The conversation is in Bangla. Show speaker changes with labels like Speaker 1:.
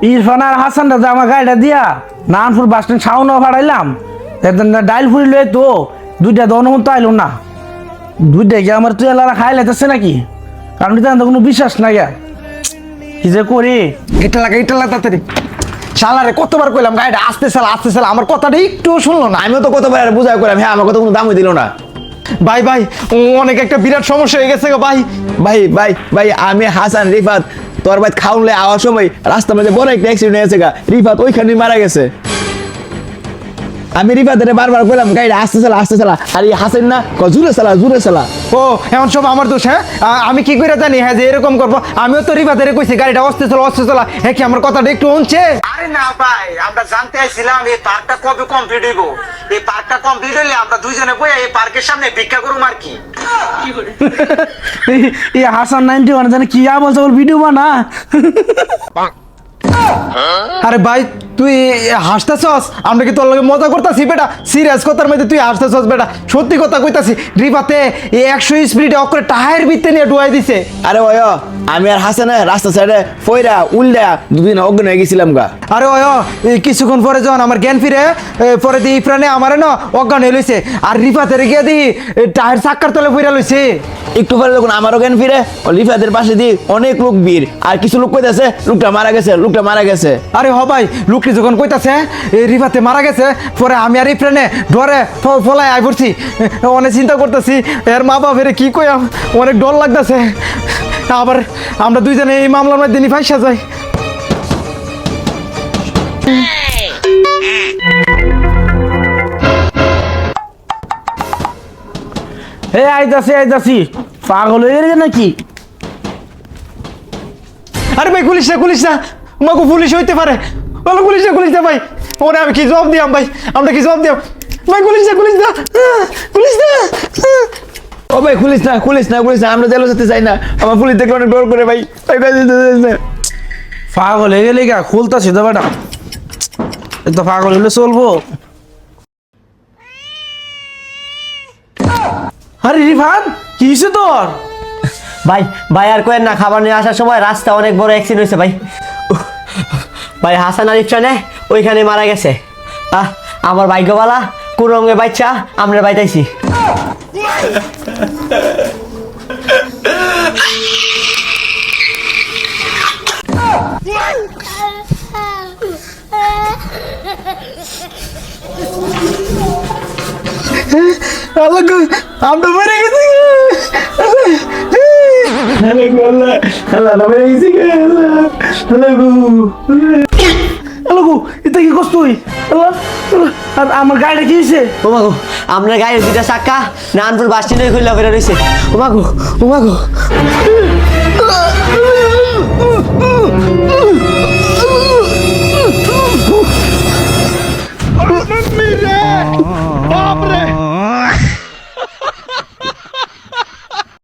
Speaker 1: ইরফান আর হাসান দাদা আমার গাড়িটা দিয়া নানপুর বাস স্ট্যান্ড ছাউনা ভাড়াইলাম ডাইল ফুরি লয়ে তো দুইটা দনমত আইলো না দুইটা গিয়ে আমার তুই এলাকা খাই লাইতেছে নাকি কারণ এটা কোনো বিশ্বাস না গিয়া কি যে করি
Speaker 2: এটা লাগা তাড়াতাড়ি শালারে কতবার কইলাম গাড়িটা আস্তে চালা আমার কথাটা একটু শুনলো না।
Speaker 3: আমিও তো কতবার বুঝাই করলাম, হ্যাঁ আমার কথা কোনো দামই দিল না।
Speaker 2: ভাই অনেক একটা বিরাট সমস্যা হয়ে গেছে গো ভাই।
Speaker 3: ভাই আমি হাসান রিফাত তোর ভাই খাউনলে আওয়ার সময় রাস্তার মধ্যে বড় একটা অ্যাক্সিডেন্ট হয়েছে গা, রিফাত ওইখানে মারা গেছে। আমি রিফাতের বারবার বললাম গাড়িটা আস্তে চালা আর এই হাসেন না জুড়ে চালা।
Speaker 2: ও এমন সব আমার দোষ? হ্যাঁ আমি কি করে জানি হ্যাঁ যে এরকম করবো? আমিও তো রিফাতের কইছি গাড়িটা অস্তে চলা হ্যাঁ কি আমার কথাটা একটু শুনছে?
Speaker 4: আরে না ভাই, আমরা জানতে আইছিলাম এই পার্কটা কবে কমপ্লিট হইব। এই পার্কটা কমপ্লিট হইলে আমরা দুইজনে বই এই পার্কের সামনে ভিক্ষা করুম আর কি।
Speaker 1: এই হাসান 91 জানে কি বলছে ওর ভিডিও বানা।
Speaker 2: আরে ভাই তুই হাসতেছস? আমরা কি তোর লগে মজা করতেছি বেটা? সিরিয়াস কথার মধ্যে তুই হাসতেছস বেটা? সত্যি কথা কইতাছি, রিফাতে 100 স্পিডে অকরে টায়ার ভিতরে নিয়ে ডুয়াই দিছে।
Speaker 3: আরে ভাই আমি আর হাসানে রাস্তা সাইডে ফইরা উল্লা দুদিন অজ্ঞান হয়ে গেছিলাম গা।
Speaker 2: আরে কিছুক্ষণ পরে যখন আমার জ্ঞান ফিরে পরে দি প্রাণে আমার না অজ্ঞান হয়ে লইছে আর রিফাতের গিয়ে দি টায়ার চাক্কার তলে পইরা লইছে।
Speaker 3: একটু পরে যখন আমারও জ্ঞান ফিরে রিফাতের পাশে দিয়ে অনেক লোক ভিড় আর কিছু লোক কইতাছে লোকটা মারা গেছে।
Speaker 2: আরে ভাই লোকটি যখন কইতাছে রিফাতে মারা গেছে পরে আমি আর এই প্রাণে ডরে ফলাই আই পড়ছি। অনেক চিন্তা করতেছি এর মা বাপের কি কইয়াম, অনেক ডর লাগতেছে। আবার আমরা দুইজনে এই মামলার মধ্যে ফাঁসা যাই।
Speaker 1: আইতাছি পাগল হয়ে গেছে নাকি?
Speaker 2: আরে ভাই পুলিশ না মাগো পুলিশ হইতে পারে। বলো পুলিশ না ভাই, ওরে আমি কি জবাব দিয়াম ভাই? আমরা কি জবাব দিয়াম ভাই? পুলিশ না
Speaker 3: ও ভাই খুলিস না আমরা জেলে যেতে চাই না, আমার পুলিশ দেখলে অনেক ডর করে ভাই।
Speaker 1: পাগল হয়ে গেলে গা খুলতাছি তো বেটা, তো পাগল হলে চলবো? আরে রিফান কি হয়েছে তোর?
Speaker 5: ভাই আর কোয়েন না, খাবার নিয়ে আসার সময় রাস্তা অনেক বড় অ্যাক্সিডেন্ট হয়েছে ভাই হাসান আর ইফরানে ওইখানে মারা গেছে। আমার ভাগ্যবালা কোন রঙের বাচ্চা আমরা বাইতাইছি।
Speaker 2: আমরা মরে গেছি।
Speaker 1: এটা কি করছ তুই? আমার গাড়িটা কি হয়েছে?
Speaker 5: ও মাগো আমরা গায়ের দুটা চাক্কা নানপুর বাস স্ট্যান্ডে খুললা বেরো রয়েছে। ও মাগো